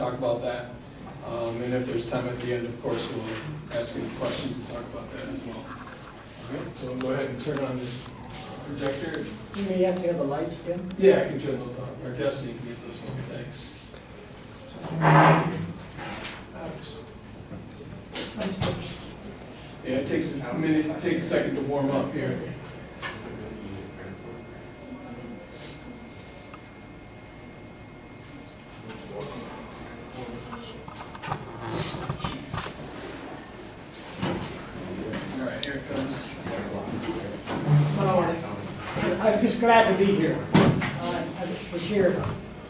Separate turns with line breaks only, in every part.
talk about that. And if there's time at the end, of course, we'll ask any questions and talk about that as well. Okay, so we'll go ahead and turn on this projector.
You may have to have the lights dim.
Yeah, I can turn those on, or Destiny can get this one, thanks. Yeah, it takes a minute, it takes a second to warm up here. All right, here it comes.
I'm just glad to be here. I was here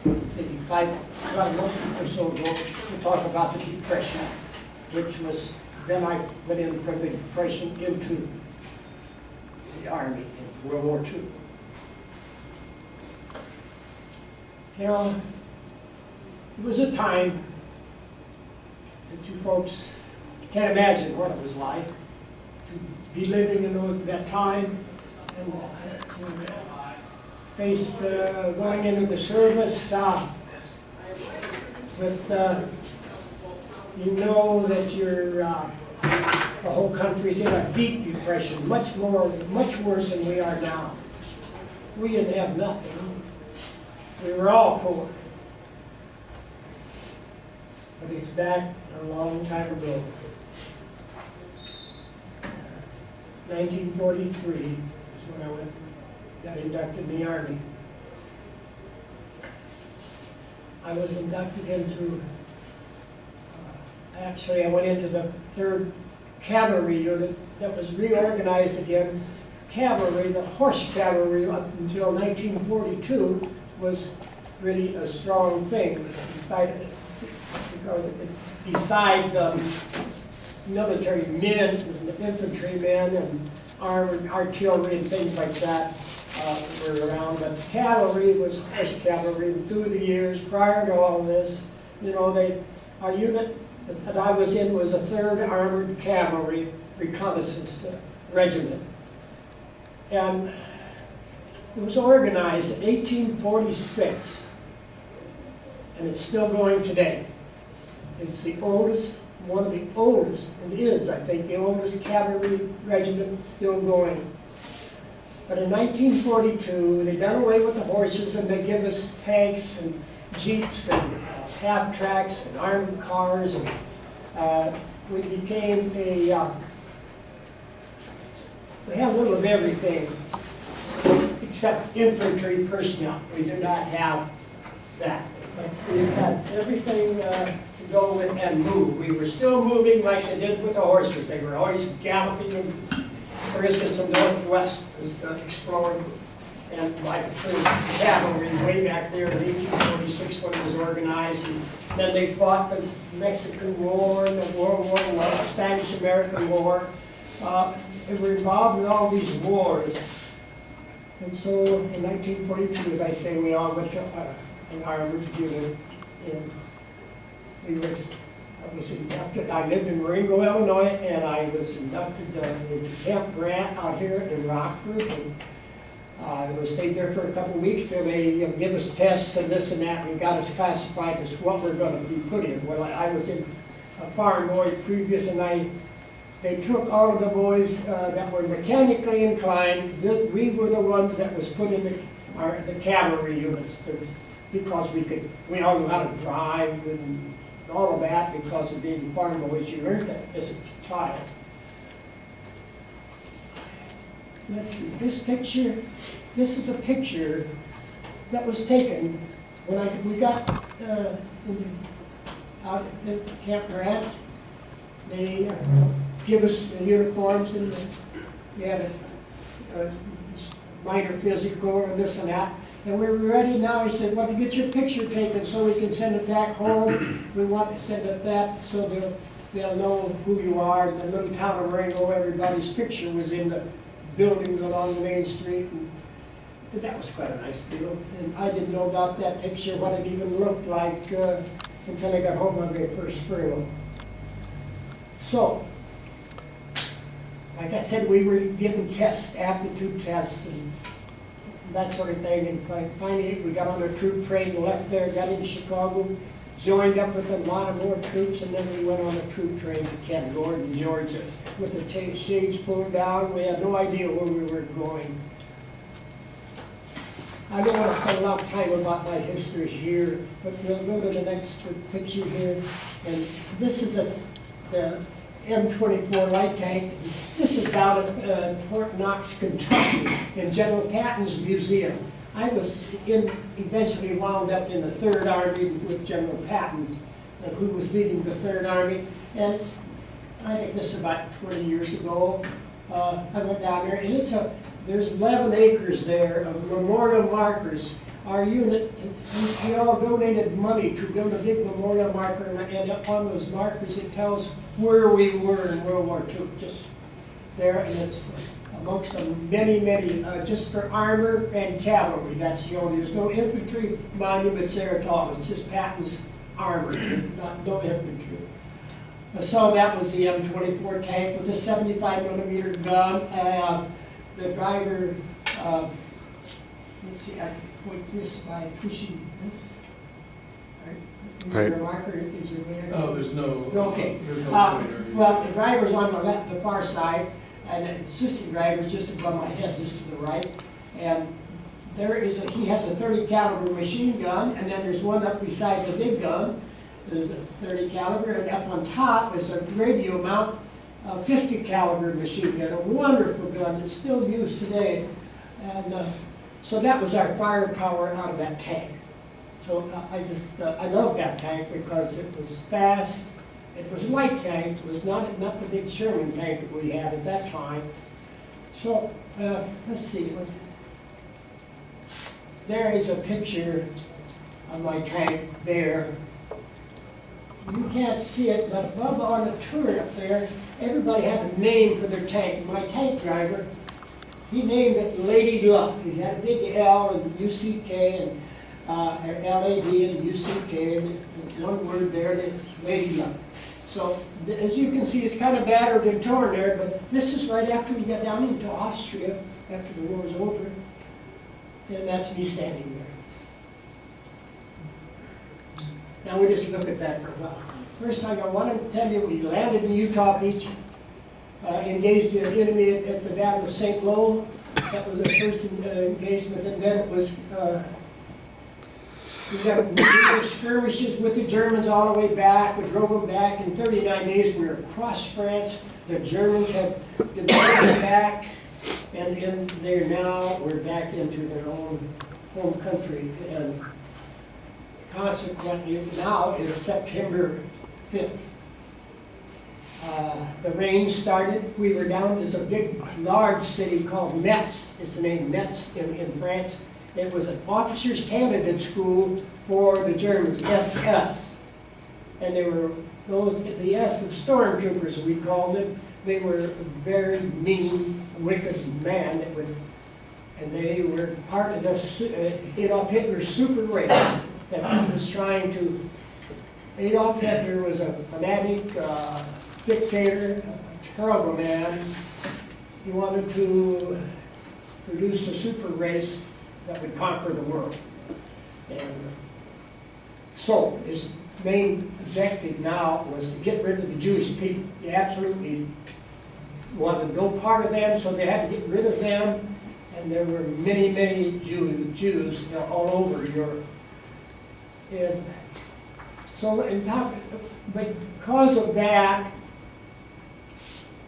maybe about a month or so ago to talk about the Depression, which was, then I went in from the Depression into the Army in World War II. You know, it was a time that you folks can't imagine what it was like to be living in that time and faced going into the service with you know that the whole country's in a deep depression, much worse than we are now. We didn't have nothing. We were all poor. But it's back a long time ago. 1943 is when I got inducted in the Army. I was inducted into, actually I went into the 3rd Cavalry Unit that was reorganized again. Cavalry, the horse cavalry up until 1942 was really a strong thing. Because beside the military men, the infantrymen and armored artillery and things like that were around, but cavalry was horse cavalry through the years prior to all this. You know, our unit that I was in was a 3rd Armored Cavalry Reconnaissance Regiment. And it was organized in 1846, and it's still going today. It's the oldest, one of the oldest, and is, I think, the oldest cavalry regiment still going. But in 1942, they done away with the horses and they give us tanks and jeeps and half-tracks and armored cars, and we became a, we had a little of everything except infantry personnel. We do not have that. But we had everything to go with and move. We were still moving like they did with the horses. They were always galloping. For instance, the Northwest was exploring, and like the 3rd Cavalry way back there in 1846 when it was organized. And then they fought the Mexican War and the World War I, Spanish-American War. They were involved in all these wars. And so in 1942, as I say, we all went to an armored unit, and we were, I was inducted. I lived in Marengo, Illinois, and I was inducted in Camp Grant out here in Rockford. And I was stayed there for a couple of weeks till they give us tests and this and that, and got us classified as what we're going to be put in. Well, I was in a farm boy previous, and they took all of the boys that were mechanically inclined. We were the ones that was put in the cavalry units because we all knew how to drive and all of that because of being farm boys. You learned that as a child. Let's see, this picture, this is a picture that was taken when we got out at Camp Grant. They give us the uniforms, and we had a minor physical and this and that. And we were ready now. He said, well, to get your picture taken so we can send it back home, we want to send it that so they'll know who you are. In the little town of Marengo, everybody's picture was in the buildings along the main street. And that was quite a nice deal. And I didn't know about that picture, what it even looked like, until I got home on my first furlough. So, like I said, we were given tests, aptitude tests, and that sort of thing. And finally, we got on a troop train, left there, got into Chicago, joined up with a lot of more troops, and then we went on a troop train to Camp Gordon, Georgia. With the shades pulled down, we had no idea where we were going. I don't want to spend a lot of time about my history here, but we'll go to the next picture here. And this is the M24 light tank. This is down at Fort Knox, Kentucky, in General Patton's museum. I was eventually wound up in the 3rd Army with General Patton, who was leading the 3rd Army. And I think this is about 20 years ago. I went down there, and there's 11 acres there of memorial markers. Our unit, we all donated money to build a big memorial marker, and upon those markers it tells where we were in World War II, just there, and it's amongst the many, just for armor and cavalry. That's the only, there's no infantry monuments there at all. It's just Patton's armor, no infantry. So that was the M24 tank with a 75mm gun. The driver, let's see, I can point this by pushing this. Is there a marker? Is there there?
Oh, there's no.
Okay.
There's no pointer.
Well, the driver's on the far side, and the assistant driver's just above my head, just to the right. And he has a 30 caliber machine gun, and then there's one up beside the big gun. There's a 30 caliber, and up on top is a radio mount, 50 caliber machine gun, a wonderful gun that's still used today. And so that was our firepower out of that tank. So I love that tank because it was fast. It was a light tank. It was not the big Sherman tank that we had at that time. So let's see. There is a picture of my tank there. You can't see it, but above on the turret up there, everybody had a name for their tank. My tank driver, he named it Lady Luck. He had a big L and UCK and LAD and UCK, and there's one word there, and it's Lady Luck. So as you can see, it's kind of battered and torn there, but this is right after we got down into Austria, after the war was over, and that's me standing there. Now we just look at that for a while. First thing I want to tell you, we landed in Utah Beach, engaged the enemy at the Battle of St. Lo. That was our first engagement, and then it was, we got skirmishes with the Germans all the way back. We drove them back. In 39 days, we were across France. The Germans had been driven back, and we're back into their own home country. And consequently, now is September 5th. The rain started. We were down, there's a big, large city called Metz. It's the name Metz in France. It was an officers' candidate school for the Germans, SS. And they were, the S of stormtroopers, we called them. They were a very mean, wicked man and they were part of Adolf Hitler's super race that he was trying to. Adolf Hitler was a fanatic dictator, a terrible man. He wanted to produce a super race that would conquer the world. And so his main objective now was to get rid of the Jewish people. He absolutely wanted no part of them, so they had to get rid of them. And there were many Jews all over Europe. And so because of that,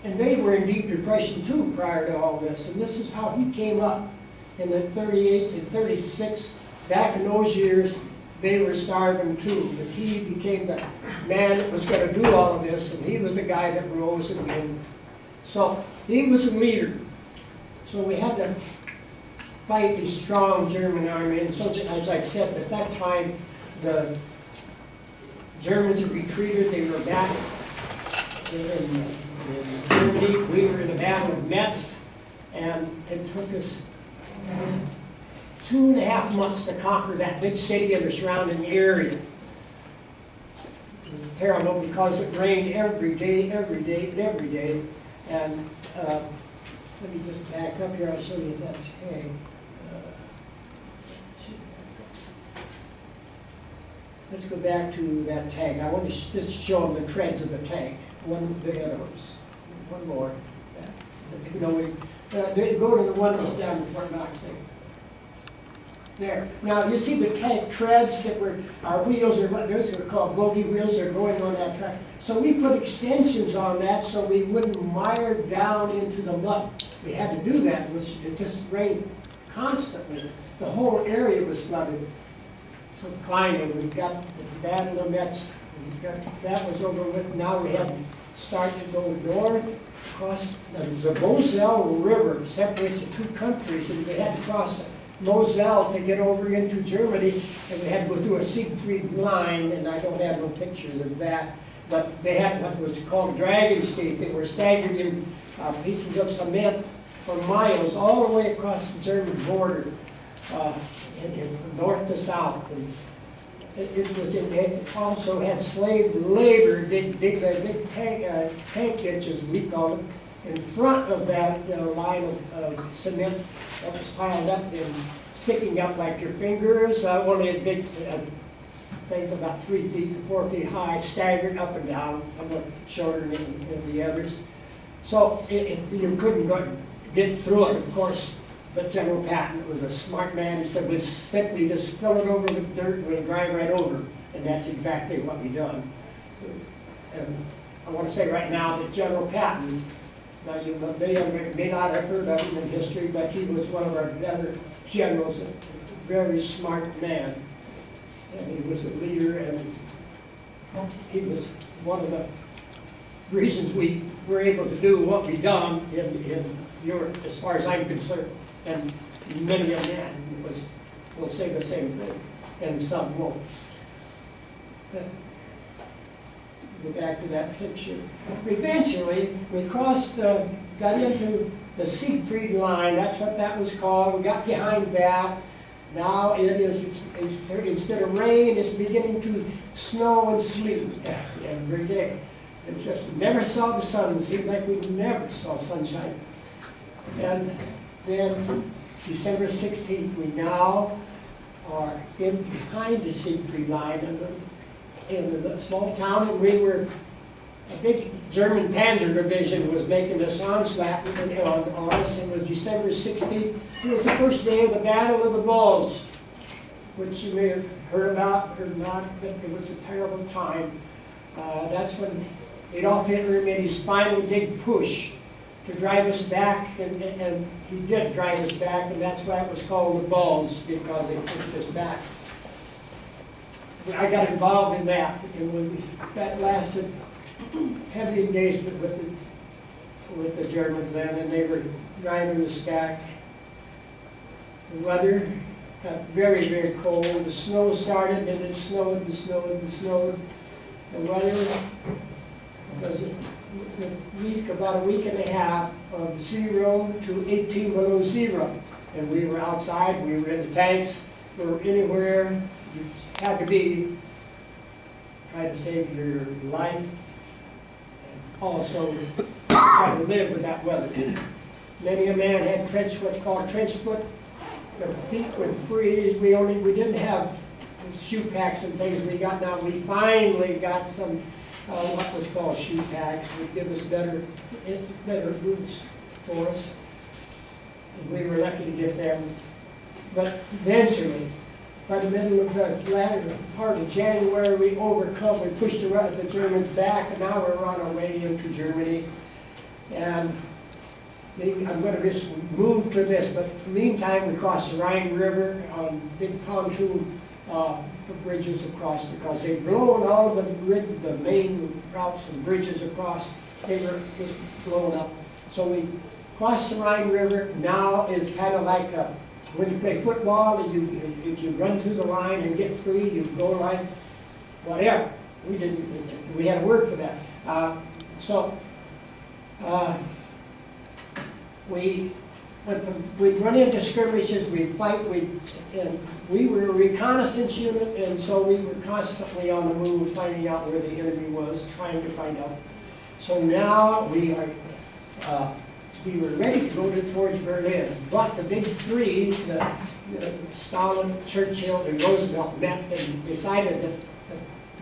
and they were in deep depression too prior to all this, and this is how he came up in the 38 and 36. Back in those years, they were starving too, but he became the man that was going to do all of this, and he was the guy that rose and so he was a leader. So we had to fight a strong German army, and so as I said, at that time, the Germans had retreated. They were back in Germany. We were in the Battle of Metz, and it took us 2.5 months to conquer that big city and the surrounding area. It was terrible because it rained every day. And let me just back up here. I'll show you that tag. let's go back to that tank. I want to just show them the treads of the tank. One, the other ones. One more. You know, they go to the one that was down in Fort Knox thing. There. Now, you see the tank treads that were, our wheels are, what those are called bogey wheels, are going on that track. So we put extensions on that so we wouldn't mire down into the mud. We had to do that, it just rained constantly. The whole area was flooded. So finally, we got the Battle of Metz, that was over with. Now we had to start to go north, across the Moselle River separates the two countries, and we had to cross it. Moselle to get over into Germany, and we had to go through a Siegfried line, and I don't have no pictures of that, but they had what was called dragon skate. They were staggered in pieces of cement for miles all the way across the German border, from north to south. And it also had slave labor, big tank ditches, we call them, in front of that line of cement that was piled up and sticking up like your fingers. One of the big things about 3 feet to 4 feet high, staggered up and down, somewhat shorter than the others. So you couldn't get through it, of course. But General Patton was a smart man. He said, "Let's simply just fill it over with dirt and we'll drive right over." And that's exactly what we done. And I want to say right now that General Patton, now you may not have heard of him in history, but he was one of our better generals, a very smart man. And he was a leader, and he was one of the reasons we were able to do what we done in Europe, as far as I'm concerned. And many of them will say the same thing, and some won't. But go back to that picture. Eventually, we crossed, got into the Siegfried line. That's what that was called. We got behind that. Now it is, instead of rain, it's beginning to snow and sleet every day. It's just, we never saw the sun. It seemed like we never saw sunshine. And then December 16th, we now are in behind the Siegfried line in a small town, and we were, a big German Panzer division was making this onslaught on us. It was December 16th. It was the first day of the Battle of the Bulge, which you may have heard about or not, but it was a terrible time. That's when Adolf Hitler made his final big push to drive us back, and he did drive us back, and that's why it was called the Bulge, because they pushed us back. I got involved in that, and that lasted heavy engagement with the Germans then, and they were driving us back. The weather got very, very cold. The snow started, and it snowed and snowed and snowed. The weather was about a week and a half of 0 to 18 below zero. And we were outside, we were in the tanks, we were anywhere. You had to be trying to save your life and also try to live with that weather. Many a man had what's called trench foot. Their feet would freeze. We didn't have shoe packs and things we got now. We finally got some what was called shoe packs. Would give us better boots for us. And we were lucky to get them. But eventually, by the middle of the latter part of January, we overcome. We pushed the Germans back, and now we're on our way into Germany. And I'm going to just move to this, but in the meantime, we crossed the Rhine River on big pontoon bridges across, because they've blown all of the main routes and bridges across. They were just blown up. So we crossed the Rhine River. Now it's kind of like when you play football, if you run through the line and get free, you go like whatever. We had a word for that. We'd run into skirmishes, we'd fight, and we were a reconnaissance unit, and so we were constantly on the move, finding out where the enemy was, trying to find out. So now we were ready to go towards Berlin, but the big three, Stalin, Churchill, and Roosevelt met and decided that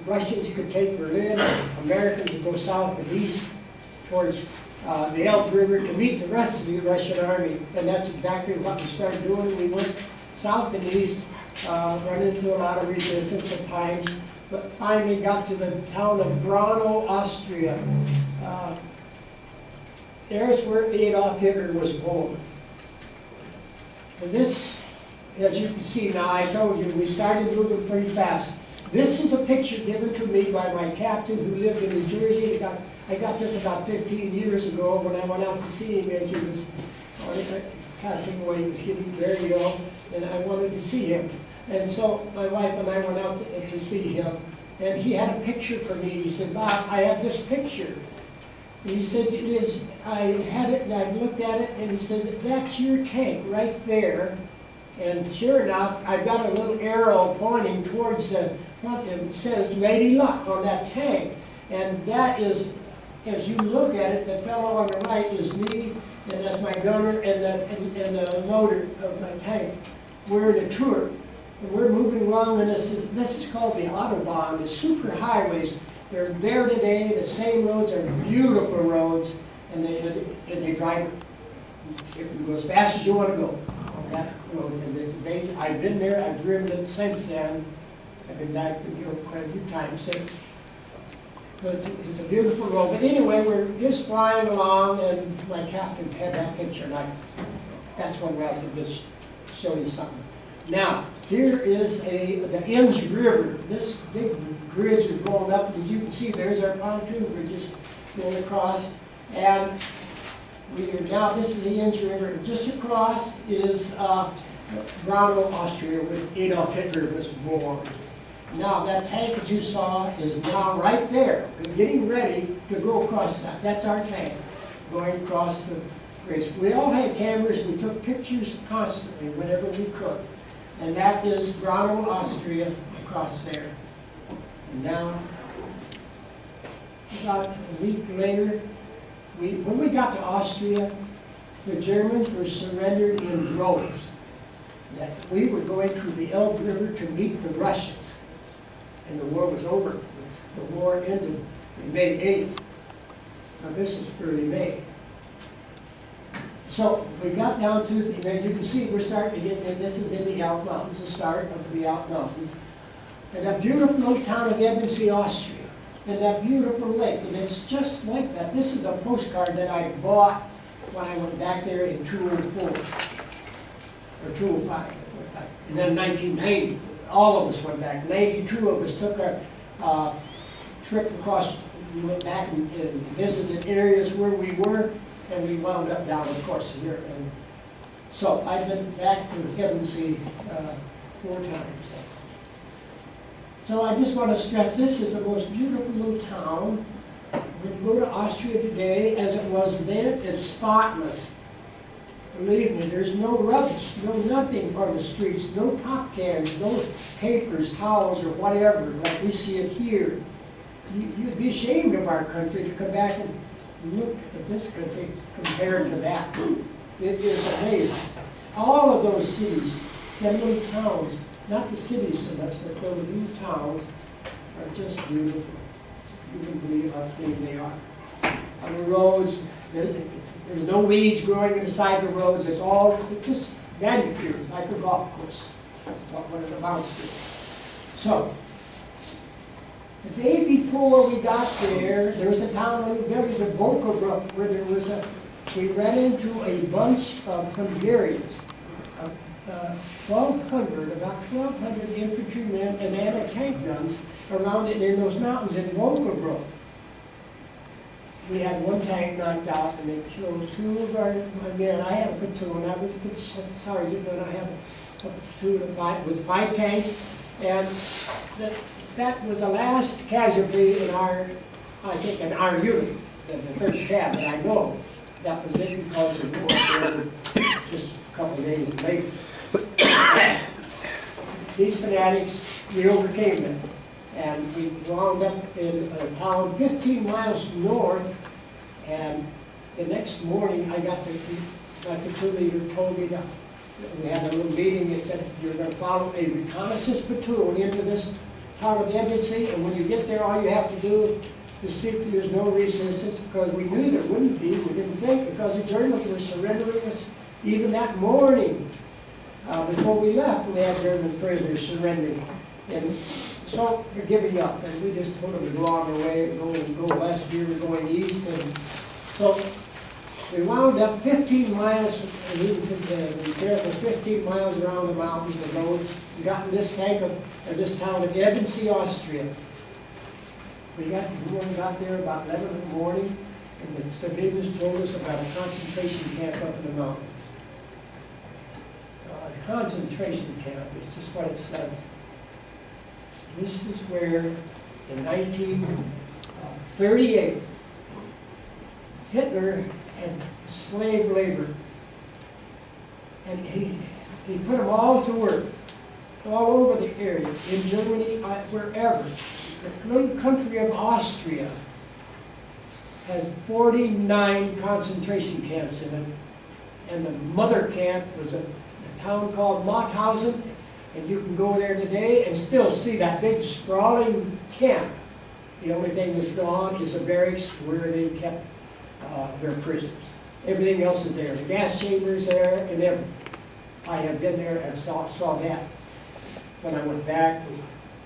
Russians could take Berlin, Americans would go south and east towards the Elbe River to meet the rest of the Russian army. And that's exactly what we started doing. We went south and east, run into a lot of resistance at times, but finally got to the town of Brno, Austria. There's where Adolf Hitler was born. And this, as you can see now, I told you, we started moving pretty fast. This is a picture given to me by my captain who lived in New Jersey. I got this about 15 years ago when I went out to see him as he was passing away. He was getting very ill, and I wanted to see him. And so my wife and I went out to see him, and he had a picture for me. He said, "Bob, I have this picture." And he says, "It is, I had it and I've looked at it," and he says, "That's your tank right there." And sure enough, I've got a little arrow pointing towards the front and it says Lady Luck on that tank. And that is, as you look at it, the fellow on the right is me, and that's my gunner and the loader of my tank. We're in a tour, and we're moving along, and this is called the Autobahn, the super highways. They're there today, the same roads are beautiful roads, and they drive, you can go as fast as you want to go on that road. And it's amazing. I've been there, I've driven it since then. I've been back to quite a few times since. But it's a beautiful road. But anyway, we're just flying along, and my captain had that picture, and that's one where I can just show you something. Now, here is the Ems River. This big bridge is going up, as you can see, there's our pontoon bridges going across. And now, this is the Ems River. Just across is Brno, Austria, where Adolf Hitler was born. Now, that tank that you saw is now right there, getting ready to go across that. That's our tank, going across the bridge. We all had cameras. We took pictures constantly, whenever we could. And that is Brno, Austria, across there. And now, about a week later, when we got to Austria, the Germans were surrendered in droves. That we were going through the Elbe River to meet the Russians. And the war was over. The war ended in May 8th. Now this is early May. So we got down to, you can see we're starting to get, and this is in the Alp Mountains, the start of the Alp Mountains. And that beautiful little town of Ebensee, Austria. And that beautiful lake, and it's just like that. This is a postcard that I bought when I went back there in 2004, or 2005. And then 1990, all of us went back. 92 of us took a trip across, we went back and visited areas where we were, and we wound up down, of course, here. And so I've been back to Ebensee 4 times. So I just want to stress, this is the most beautiful little town. When you go to Austria today, as it was then, it's spotless. Believe me, there's no rubbish, no nothing on the streets, no pop cans, no papers, towels, or whatever, like we see it here. You'd be ashamed of our country to come back and look at this country compared to that. It is amazing. All of those cities, them little towns, not the cities so much, but those little towns are just beautiful. You wouldn't believe how clean they are. On the roads, there's no weeds growing in the side of the roads. It's just manicured, like a golf course. That's what one of the mountains do. So, the day before we got there was a town, there was a Volkerbrook, where we ran into a bunch of Hungarians. 1,200, about 1,200 infantrymen and anti-tank guns around it in those mountains in Volkerbrook. We had one tank knocked out, and they killed 2 of our men. I had a platoon. I was a sergeant, and I had a platoon with 5 tanks, and that was the last casualty in our unit, the 3rd Cav, and I know that was it because of war. Just a couple of days later. These fanatics, we overcame them. And we wound up in a town 15 miles north, and the next morning I got my platoon leader told me that we had a little meeting. It said, you're going to follow a reconnaissance platoon into this town of Edmondsey, and when you get there, all you have to do is see if there's no resistance, because we knew there wouldn't be, we didn't think, because the Germans were surrendering us even that morning. Before we left, we had German prisoners surrendering. And so they're giving up, and we just told them to go on their way, go west, we were going east, and so we wound up 15 miles, and we were careful, 15 miles around the mountains, the roads. We got in this town of Edmondsey, Austria. We got there about 11 in the morning, and the civilians told us about a concentration camp up in the mountains. A concentration camp is just what it says. This is where, in 1938, Hitler had slave labor, and he put them all to work, all over the area, in Germany, wherever. The little country of Austria has 49 concentration camps in it, and the mother camp was a town called Mauthausen, and you can go there today and still see that big sprawling camp. The only thing that's gone is a barracks where they kept their prisoners. Everything else is there. The gas chambers there and everything. I have been there and saw that when I went back,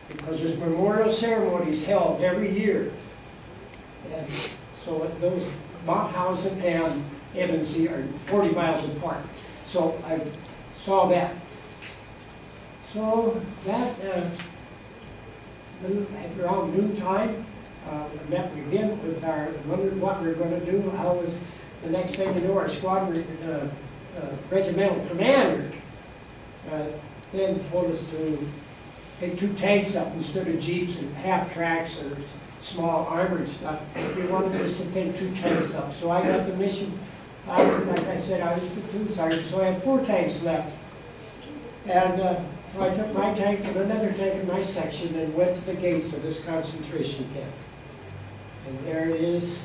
because there's memorial ceremonies held every year. And so those Mauthausen and Edmondsey are 40 miles apart. So I saw that. So that, around noontime, we met again with wondered what we were going to do. How was the next thing to do? Our squadron regimental commander then told us to take 2 tanks up instead of jeeps and half-tracks or small armored stuff. He wanted us to take 2 tanks up. So I got the mission. Like I said, I was platoon sergeant, so I had 4 tanks left. And so I took my tank and another tank in my section and went to the gates of this concentration camp. And there it is.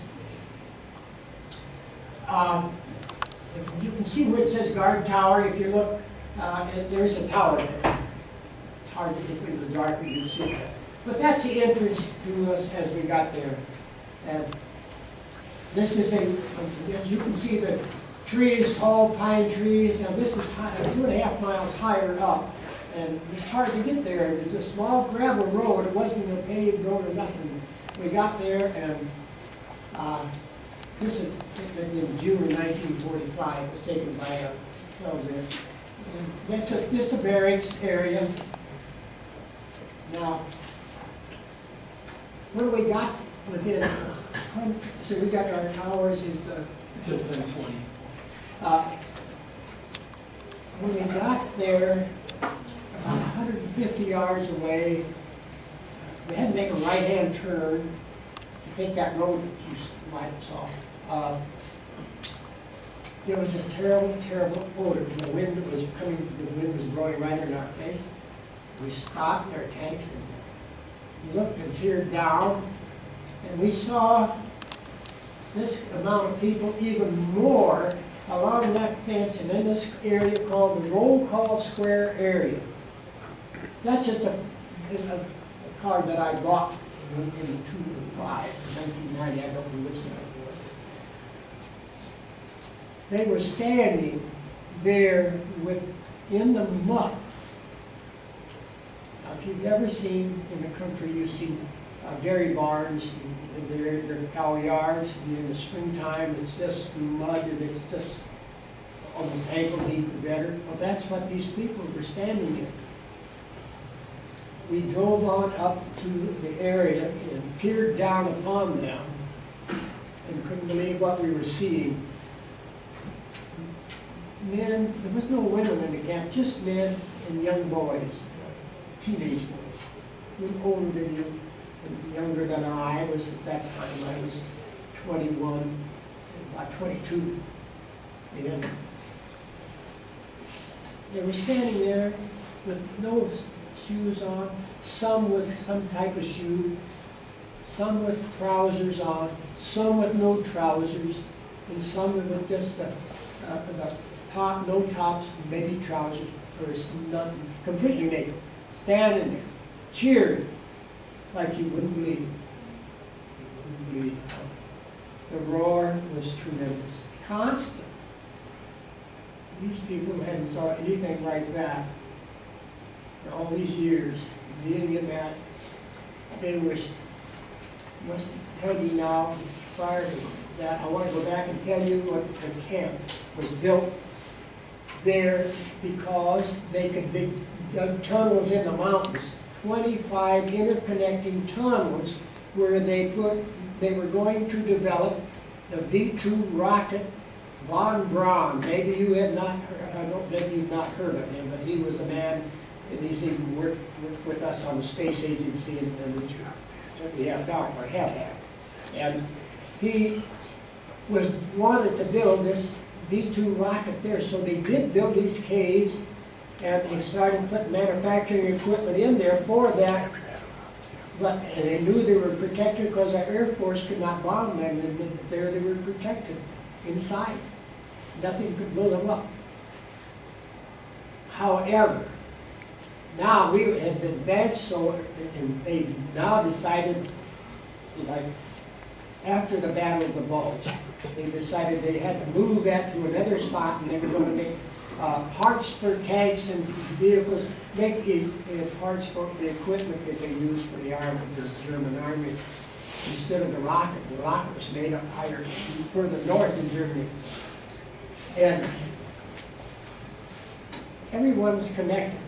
You can see where it says guard tower. If you look, there's a tower there. It's hard to get in the dark, but you can see that. But that's the entrance to us as we got there. And this is as you can see the trees, tall pine trees. Now this is 2.5 miles higher up. And it's hard to get there. It was a small gravel road. It wasn't a paved road or nothing. We got there, and this is in June of 1945. It was taken by a fellow there. And that's just a barracks area. Now, when we got within, so we got our hours is
Until 10:20.
when we got there, about 150 yards away, we had to make a right-hand turn to take that road that you might have saw. There was this terrible, terrible odor. The wind was blowing right in our face. We stopped our tanks and looked and peered down, and we saw this amount of people, even more, along that fence and in this area called the roll call square area. That's just a card that I bought in 1990. I don't know which one it was. They were standing there in the muck. Now, if you've ever seen in the country, you've seen dairy barns, and they're cow yards, and in the springtime it's just mud and it's just almost ankle deep or better. Well, that's what these people were standing in. We drove on up to the area and peered down upon them and couldn't believe what we were seeing. Men, there was no women in the camp, just men and young boys, teenage boys, a little older than you and younger than I was at that time. I was 21, about 22. And they were standing there with no shoes on, some with some type of shoe, some with trousers on, some with no trousers, and some with just the top, no tops, maybe trousers, or nothing, completely naked, standing there, cheering. like you wouldn't believe. You wouldn't believe. The roar was tremendous, constant. These people hadn't saw anything like that for all these years. They didn't get that. They were, must tell you now, prior to that, I want to go back and tell you what the camp was built there because they could dig tunnels in the mountains, 25 interconnecting tunnels where they were going to develop the V2 rocket von Braun. Maybe you have not heard, maybe you've not heard of him, but he was a man, and he's even worked with us on the space agency and we have now, or have had. And he wanted to build this V2 rocket there, so they did build these caves, and they started putting manufacturing equipment in there for that. And they knew they were protected because the Air Force could not bomb them, and there they were protected inside. Nothing could blow them up. However, now we have advanced so, and they now decided, like after the Battle of the Bulge, they decided they had to move that to another spot, and they were going to make parts for tanks and vehicles, make the parts for the equipment that they use for the army, the German army, instead of the rocket. The rocket was made up higher, further north in Germany. And everyone was connected,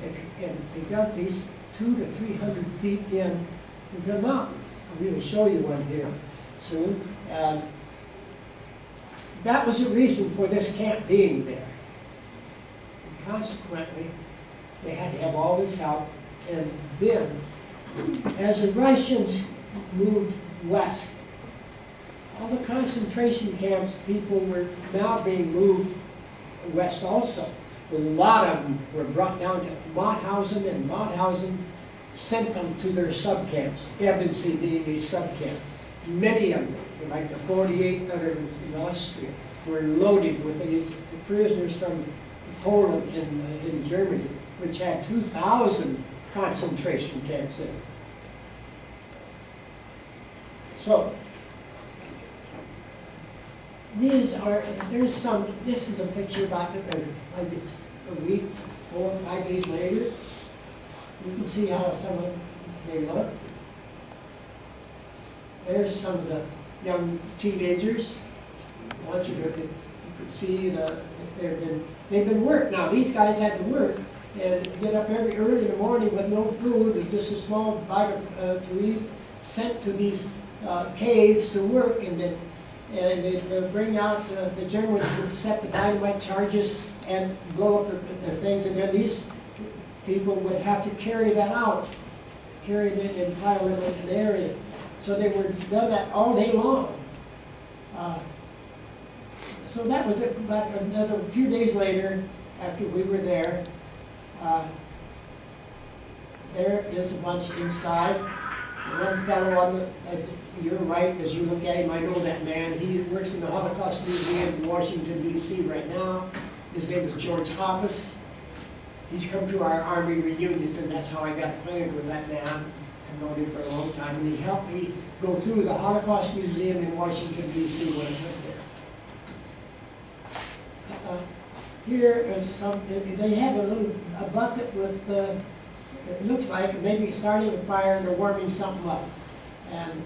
and they got these 200 to 300 feet into the mountains. I'm going to show you one here soon. That was the reason for this camp being there. And consequently, they had to have all this help. And then, as the Russians moved west, all the concentration camps, people were now being moved west also. A lot of them were brought down to Mauthausen, and Mauthausen sent them to their subcamps, Ebensee being a subcamp. Many of them, like the 48 other ones in Austria, were loaded with these prisoners from Poland and in Germany, which had 2,000 concentration camps in it. So, this is a picture about maybe a week, 4 or 5 days later. You can see how some of they look. There's some of the young teenagers. I want you to see they've been worked. Now these guys had to work and get up early in the morning with no food and just a small bite to eat, sent to these caves to work, and they'd bring out the Germans would set the dynamite charges and blow up the things, and then these people would have to carry that out, carry it and pile it in an area. So they were done that all day long. So that was it. But another few days later, after we were there, there is a bunch inside. One fellow on the, you're right, as you look at him, I know that man. He works in the Holocaust Museum in Washington, D.C. right now. His name is George Hoffus. He's come to our Army reunions, and that's how I got acquainted with that man. I've known him for a long time, and he helped me go through the Holocaust Museum in Washington, D.C. when I went there. Here is some, they have a bucket with, it looks like maybe starting a fire and they're warming something up. And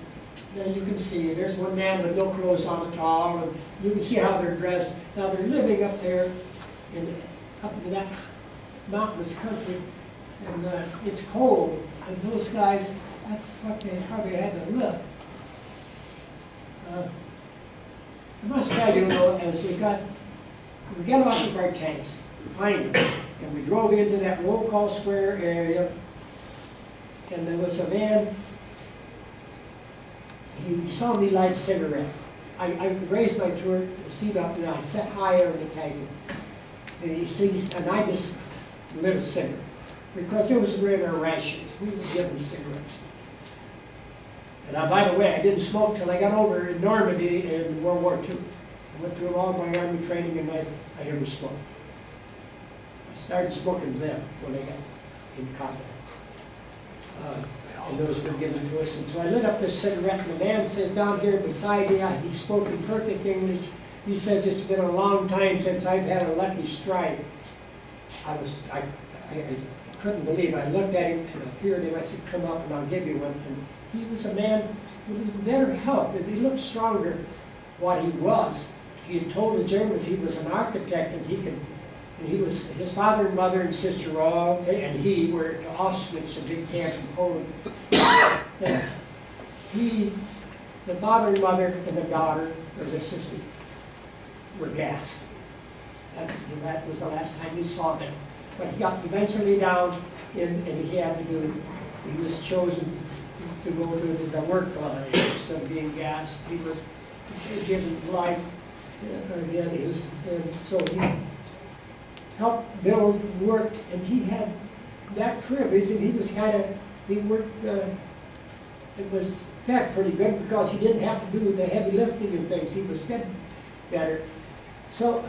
then you can see, there's one man with no clothes on at all, and you can see how they're dressed. Now they're living up there, up in that mountainous country, and it's cold. And those guys, that's how they had to live. I must tell you though, as we got off of our tanks, finally, and we drove into that roll call square area, and there was a man, he saw me light a cigarette. I raised my seat up and I sat higher in the tank, and he sees, and I just lit a cigarette, because it was in our rations. We were given cigarettes. And by the way, I didn't smoke till I got over in Normandy in World War II. I went through all my Army training and I never smoked. I started smoking then when I got in combat. and those were given to us. And so I lit up this cigarette, and the man says down here beside me, he spoke in perfect English. He says, it's been a long time since I've had a lucky strike. I couldn't believe it. I looked at him and appeared him. I said, come up and I'll give you one. And he was a man with better health, and he looked stronger what he was. He had told the Germans he was an architect, and his father and mother and sister were all, and he were to Auschwitz, a big camp in Poland. And the father and mother and the daughter, or the sister, were gassed. That was the last time he saw them. But he got eventually down, and he was chosen to go to the work line instead of being gassed. He was given life again. And so he helped build, worked, and he had that privilege, and he worked, it was fed pretty good because he didn't have to do the heavy lifting and things. He was fed better. So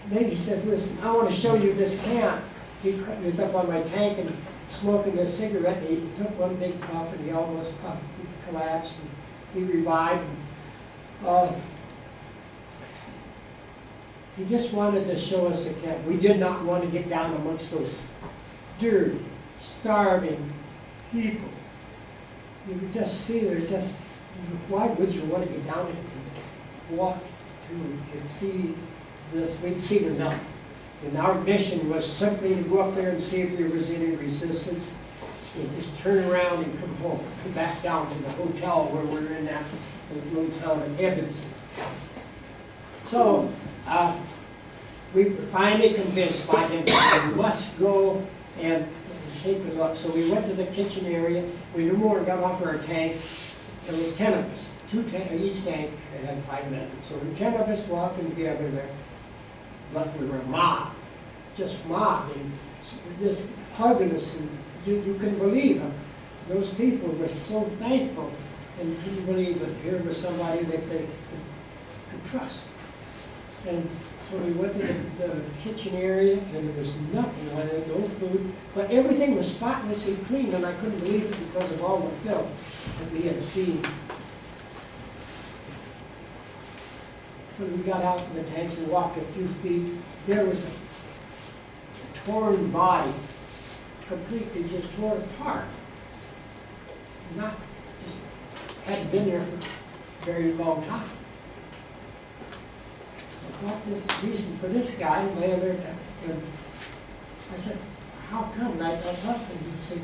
then he says, listen, I want to show you this camp. He was up on my tank and smoking a cigarette, and he took one big puff and he almost puffed, he collapsed, and he revived. He just wanted to show us the camp. We did not want to get down amongst those dirty, starving people. You could just see, why would you want to get down and walk through and see this? We'd seen enough. And our mission was simply to go up there and see if there was any resistance, and just turn around and come home, come back down to the hotel where we were in that little town of Edmonton. So we were finally convinced by him that we must go and take a look. So we went to the kitchen area. We no more got off our tanks. There was 10 of us, each tank had 5 men. So the 10 of us walking together there. But we were mobbed, just mobbed, and just hugging us, and you couldn't believe it. Those people were so thankful, and couldn't believe that here was somebody that they could trust. And so we went to the kitchen area, and there was nothing on it, no food, but everything was spotlessly clean, and I couldn't believe it because of all the filth that we had seen. When we got out from the tanks and walked a few feet, there was a torn body, completely just torn apart. Not just hadn't been there for a very long time. I got this reason for this guy laying there, and I said, how come? And I talked to him, and he said,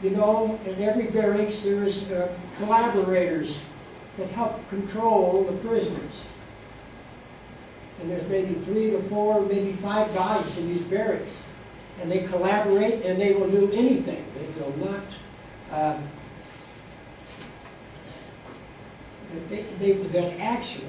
you know, in every barracks there is collaborators that help control the prisoners. And there's maybe 3 to 4, maybe 5 guys in these barracks. And they collaborate, and they will do anything. They will not, they actually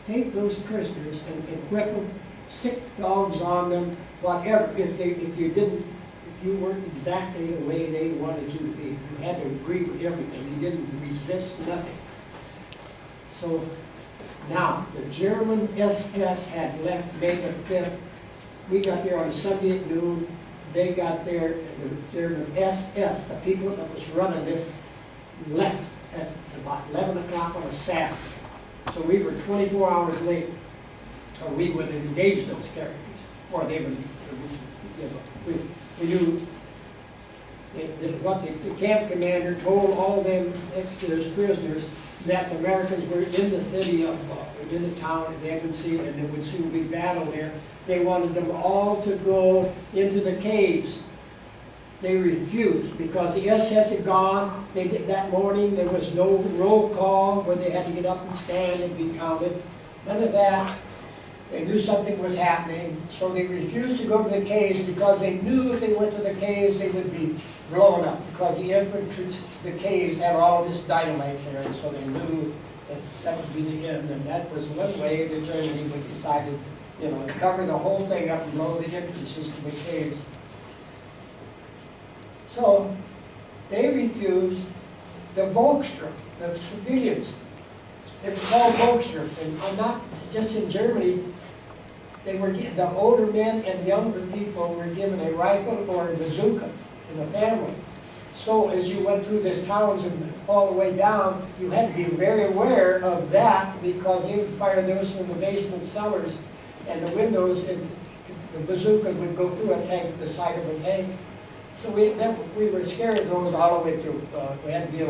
take those prisoners and whip them, sick dogs on them, whatever, if you weren't exactly the way they wanted you to be. You had to agree with everything. You didn't resist nothing. So, now, the German SS had left May the 5th. We got there on a Sunday at noon. They got there, the German SS, the people that was running this, left at about 11 o'clock on a Saturday. So we were 24 hours late, or we would engage those characters, or they would, we knew that what the camp commander told all them those prisoners, that the Americans were in the city of, in the town of Edmonton, and there would soon be battle there. They wanted them all to go into the caves. They refused because the SS had gone. That morning there was no roll call where they had to get up and stand and be counted. None of that. They knew something was happening, so they refused to go to the caves because they knew if they went to the caves they would be blown up, because the entrance to the caves had all this dynamite there, and so they knew that that would be the end. And that was one way that Germany would decided, to cover the whole thing up and blow the entrances to the caves. So they refused. The Volksstrom, the civilians, they were called Volksstrom, and not just in Germany. They were, the older men and younger people were given a rifle or a bazooka in a family. So as you went through this towns and all the way down, you had to be very aware of that because they would fire those from the basement cellars and the windows, and the bazooka would go through a tank, the side of a tank. So we were scared of those all the way through. We had to be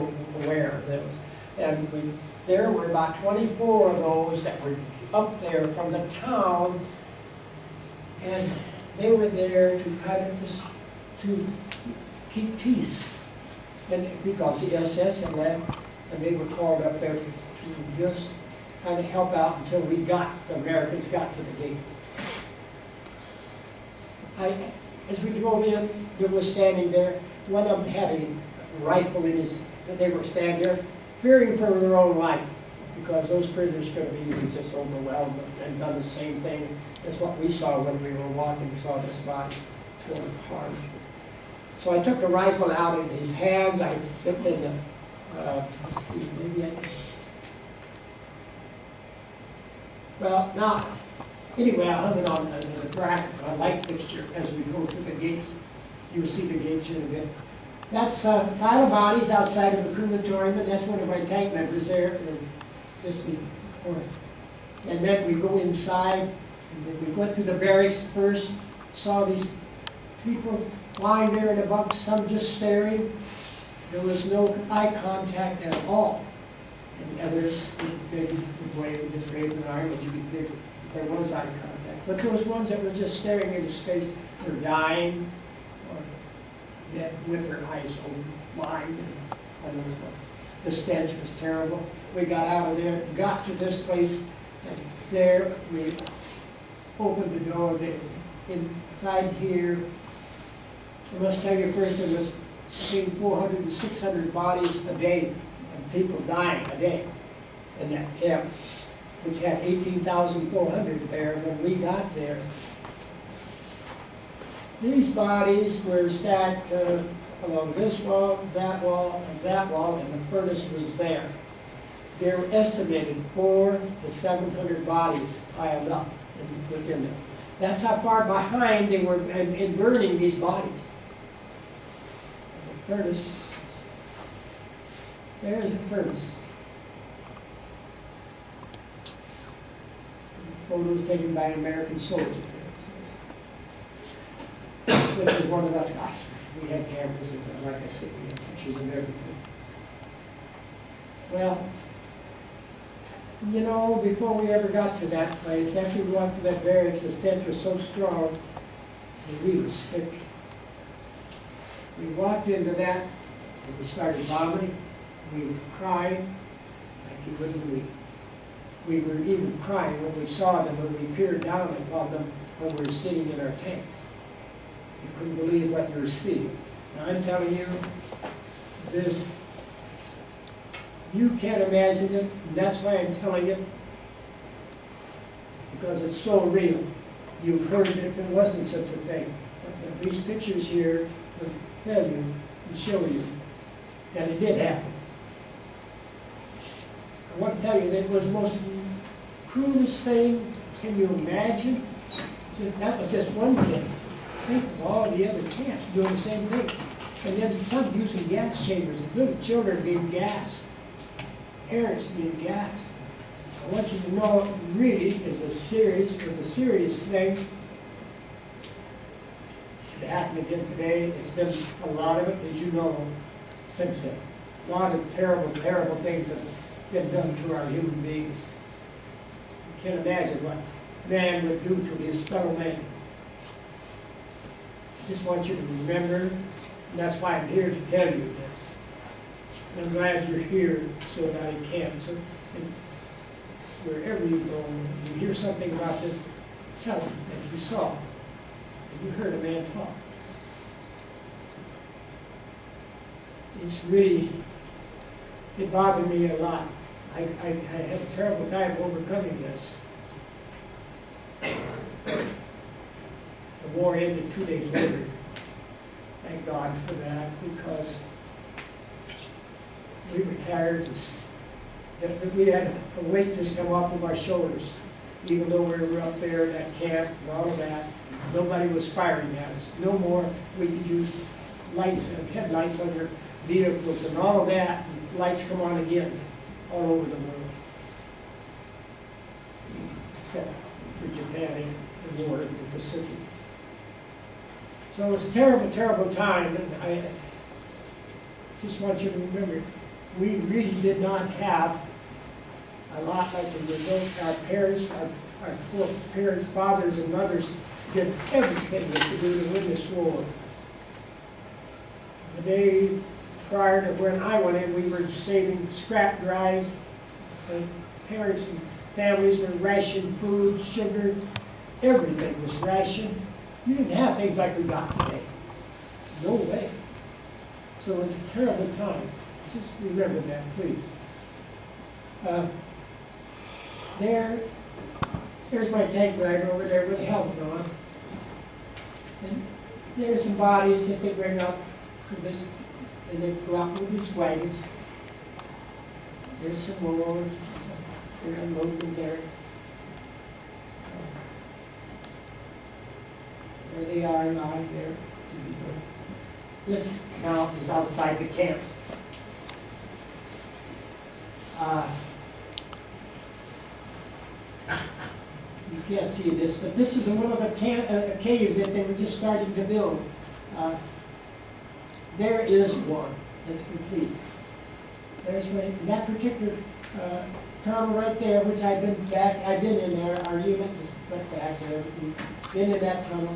aware of those. And there were about 24 of those that were up there from the town, and they were there to kind of just to keep peace. And because the SS had left, and they were called up there to just kind of help out until the Americans got to the gate. As we drove in, there was standing there, one of them had a rifle in his, and they were standing there, fearing for their own life, because those prisoners could have easily just overwhelmed them and done the same thing as what we saw when we were walking, we saw this body torn apart. So I took the rifle out of his hands, I looked in the, let's see, maybe I can. Well, now, anyway, I hung it on the bracket, a light fixture as we go through the gates. You will see the gates here in a bit. That's a pile of bodies outside of the crematorium, and that's one of my tank members there, just before. And then we go inside, and then we went to the barracks first, saw these people lying there in the bunks, some just staring. There was no eye contact at all. And others, they would wave, just wave an arm, and you could get, there was eye contact. But there was ones that were just staring into space, they're dying, or dead with their eyes open, blind. And the stench was terrible. We got out of there, got to this place, and there we opened the door. Inside here, I must tell you first, there was between 400 and 600 bodies a day, and people dying a day in that camp, which had 18,400 there when we got there. These bodies were stacked along this wall, and that wall, and the furnace was there. There were estimated 400 to 700 bodies piled up within it. That's how far behind they were in burning these bodies. The furnace, there is a furnace. Photos taken by an American soldier, which was one of us guys. We had cameras, and like I said, we had pictures and everything. Well, you know, before we ever got to that place, after we walked to that barracks, the stench was so strong that we were sick. We walked into that, and we started vomiting. We were crying like you wouldn't believe. We were even crying when we saw them, when we peered down upon them when we were sitting in our tents. You couldn't believe what you were seeing. Now I'm telling you, this, you can't imagine it, and that's why I'm telling it, because it's so real. You've heard that there wasn't such a thing. But these pictures here will tell you and show you that it did happen. I want to tell you that it was the most cruelest thing. Can you imagine? That was just one kid. Think of all the other camps doing the same thing. And then some using gas chambers, little children being gassed, parents being gassed. I want you to know it really was a serious thing. It happened again today. It's been a lot of it, as you know, since then. A lot of terrible, terrible things have been done to our human beings. You can't imagine what man would do to his fellow man. I just want you to remember, and that's why I'm here to tell you this. I'm glad you're here so that I can. So, and wherever you go, you hear something about this, tell them that you saw, that you heard a man talk. It's really, it bothered me a lot. I had a terrible time overcoming this. The war ended 2 days later. Thank God for that, because we were tired. We had a weight just come off of our shoulders. Even though we were up there at that camp and all of that, nobody was firing at us. No more. We could use lights, headlights on their vehicles and all of that, and lights come on again all over the world. Except for Japan and the war in the Pacific. So it was a terrible, terrible time, and I just want you to remember, we really did not have a lot like we did. Our parents, our poor parents, fathers and mothers did everything they could do to win this war. The day prior to when I went in, we were saving scrap drives, and parents and families were rationed food, sugar, everything was rationed. You didn't have things like we got today. No way. So it was a terrible time. Just remember that, please. There's my tank driver over there with the helmet on. And there's some bodies that they bring up for this, and they go out with these wagons. There's some more. They're unloading there. There they are lying there. This now is outside the camp. You can't see this, but this is one of the caves that they were just starting to build. There is one that's complete. There's that particular tunnel right there, which I've been in there. Our unit went back there. We've been in that tunnel.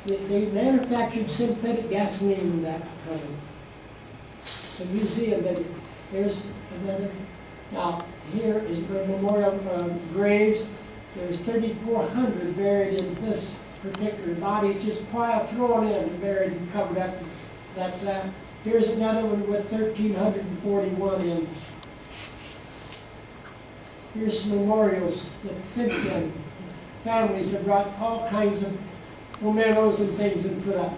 They manufactured synthetic gasoline in that tunnel. It's a museum. There's another. Now, here is the memorial graves. There's 3,400 buried in this particular bodies, just thrown in and buried and covered up. That's that. Here's another one with 1,341 in. Here's some memorials that since then families have brought all kinds of mementos and things and put up.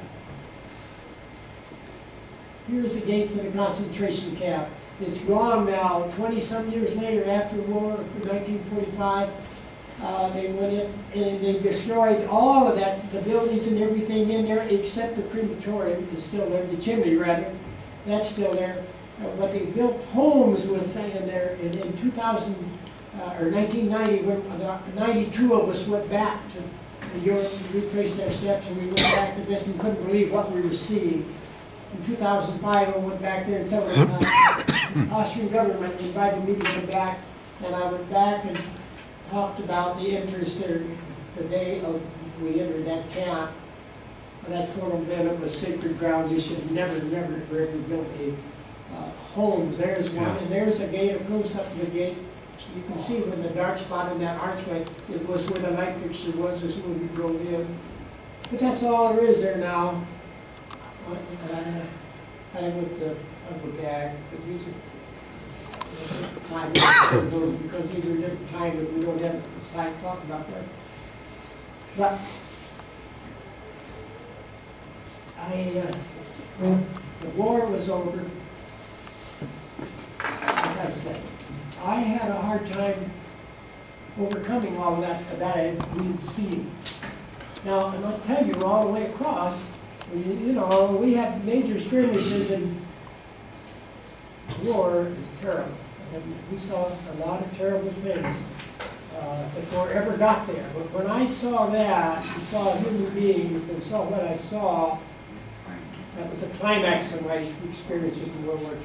Here's the gate to the concentration camp. It's gone now, 20-some years later after the war, 1945. They went in and they destroyed all of that, the buildings and everything in there, except the crematorium is still there, the chimney rather, that's still there. But they built homes with in there in 2000 or 1990 when 92 of us went back to New York to retrace our steps, and we went back to this and couldn't believe what we were seeing. In 2005, I went back there and told the Austrian government invited me to come back, and I went back and talked about the interest there the day we entered that camp. And I told them then it was sacred ground. You should never build a homes. There's one, and there's a gate. It goes up to the gate. You can see when the dark spot in that archway, it was where the light fixture was as when we drove in. But that's all there is there now. I with the upper gag, because these are time because these are different times that we don't have time to talk about that. But when the war was over, like I said, I had a hard time overcoming all of that we'd seen. Now, and I'll tell you, all the way across, we had major skirmishes, and war is terrible. And we saw a lot of terrible things before I ever got there. But when I saw that, and saw human beings, and saw what I saw, that was a climax of my experiences in World War II.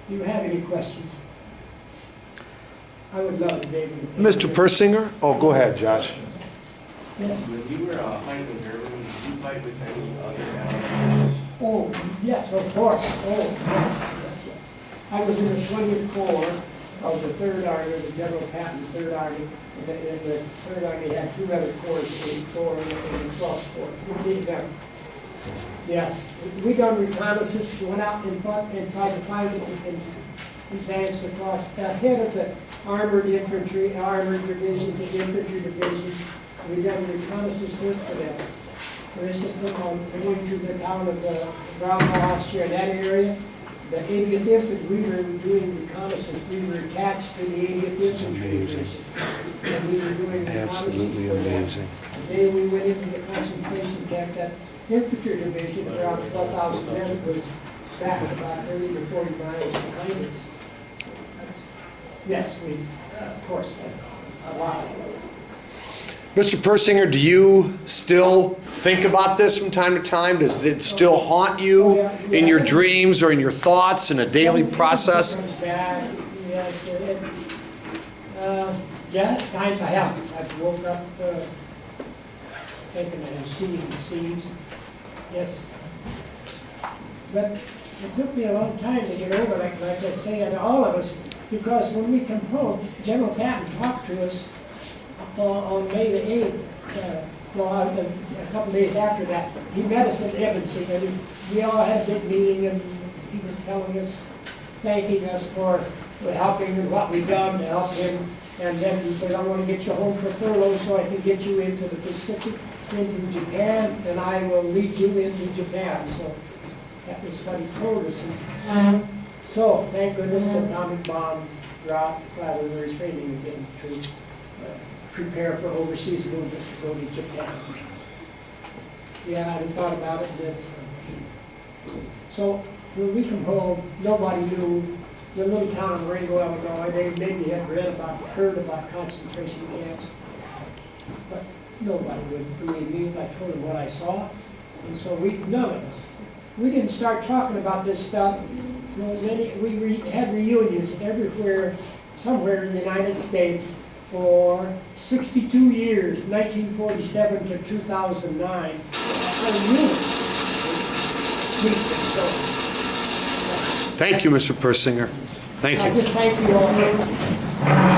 Do you have any questions? I would love to be able to.
Mr. Persinger? Oh, go ahead, Josh.
Yes.
When you were fighting with Germany, did you fight with any other allies?
Oh, yes, of course. Oh, yes. I was in the 20th Corps of the 3rd Army, the General Patton's 3rd Army. And the 3rd Army had 2 other corps, the 8th Corps and the 12th Corps. We did them. Yes, we done reconnaissance, we went out and fought and tried to find it and advanced across the head of the armored division, the infantry division. We done reconnaissance work for them. So this is going to the town of Braunau, Austria, in that area. The 80th Infantry, we were doing reconnaissance. We were attached to the 80th Infantry Division. And we were doing reconnaissance.
Absolutely amazing.
The day we went into the concentration camp, that infantry division, around 12,000 men, was back about 30 to 40 miles behind us. Yes, we, of course, a lot.
Mr. Persinger, do you still think about this from time to time? Does it still haunt you in your dreams or in your thoughts in a daily process?
Comes back, yes, yeah, at times I have. I've woke up thinking and seeing the scenes. Yes. But it took me a long time to get over, like I say, and all of us, because when we come home, General Patton talked to us on May the 8th. A couple days after that, he met us in Evanston, and we all had a big meeting, and he was telling us, thanking us for helping and what we've done to help him. And then he said, I want to get you home for furlough so I can get you into the Pacific, into Japan, and I will lead you into Japan. So that was what he told us. So thank goodness the atomic bomb dropped while we were training again to prepare for overseas movement to go to Japan. Yeah, I hadn't thought about it. So when we come home, nobody knew. The little town of Ringo, Illinois, they maybe had heard about concentration camps, but nobody would believe me if I told them what I saw. And so none of us, we didn't start talking about this stuff. We had reunions everywhere, somewhere in the United States for 62 years, 1947 to 2009.
Thank you, Mr. Persinger. Thank
I
you.
just thank you all.